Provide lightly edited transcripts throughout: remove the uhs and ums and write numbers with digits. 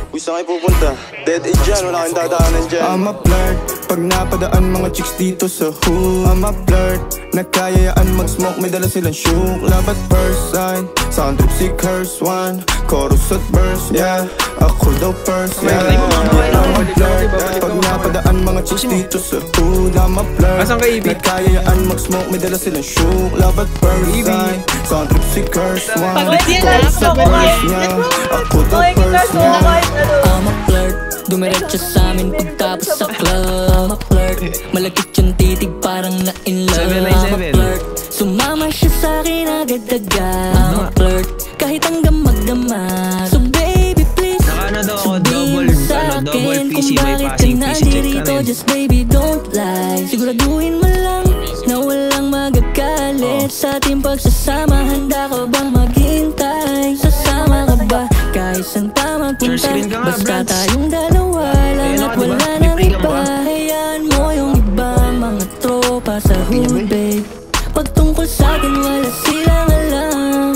Uy, saan kayo pupunta? Dead age dyan, wala kang dadaanan dyan. I'm a flirt, pag napadaan mga chicks dito sa hood. I'm a flirt, nakayayaan mag-smoke, may dala silang shook. Love at first sight, sound trip si curse one. Chorus at verse, yeah, ako daw first, yeah. I'm a flirt, pag napadaan mga chicks dito sa hood. I'm a flirt, nakayayaan mag-smoke, may dala silang shook. Love at first sight, sound trip si curse one. Chorus at verse, yeah, ako daw first, yeah. I'm a flirt, dumiretso sa amin pagtapos sa club. I'm a flirt, malagkit yung titig parang na-in love. I'm a flirt, sumama siya sa'kin agad-agad. I'm a flirt, kahit hanggang magdamag. So baby please, sabihin mo sa'kin kung bakit ka nandirito. Just baby don't lie, siguraduhin mo lang na walang magagalit sa ating pagsasama. Handa ka bang maghintay? Sasama ka ba kahit saan pa magpunta? Basta tayong dalawa lang at wala nang iba. Hayaan mo yung iba, mga tropa sa hood babe. Pagtungkol sa'kin wala silang alam.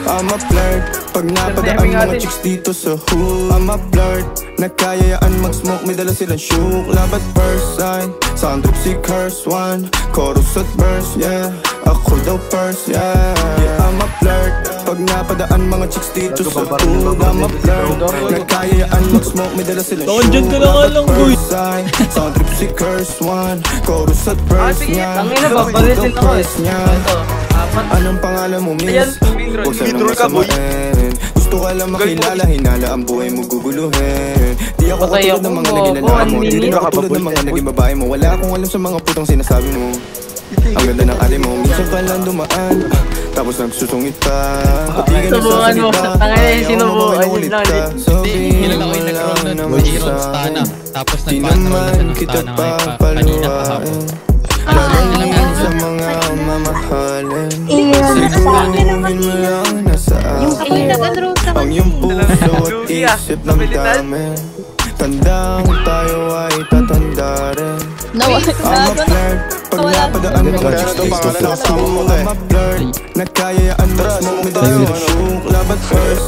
I'm a flirt, pag napadaan mga chicks dito sa hood. I'm a flirt, nakayayaan mag-smoke, may dala silang shook. Love at first sight, sound trip si curse one. Chorus at verse, yeah, ako daw first, yeah. I'm a flirt, pag napadaan mga chicks dito sa hood. I'm a flirt, nakayayaan mag-smoke, may dala silang shook. Love at first sight, sound trip si curse one. Chorus at verse, yeah, ako daw first, yeah. Anong pangalan mo, miss? Huwag sanang masamain. Gusto ka lang makilala, hinala ang buhay mo guguluhin. Di ako katulad ng mga naging lalaki mo, di rin ako katulad ng mga naging babae mo. Wala akong alam sa mga putang sinasabi mo. Ang ganda ng ate mo, minsan ka lang dumaan, tapos nagsusungit pa. Subukan mo, tangay sinubukan yun lang. Sabihin mo lang naman sa'kin, di naman kita papaluhain. Lalangin sa mga mamahalin. Siguraduhin mo lang na sa akin ang iyong puso at isip ng dami. Tandang tayo ay tatanda rin. I'm a flirt, pag napadaan mga chicks dito sa hood. I'm a flirt, nakayayaan mag-smoke, may dala silang shook. Love at first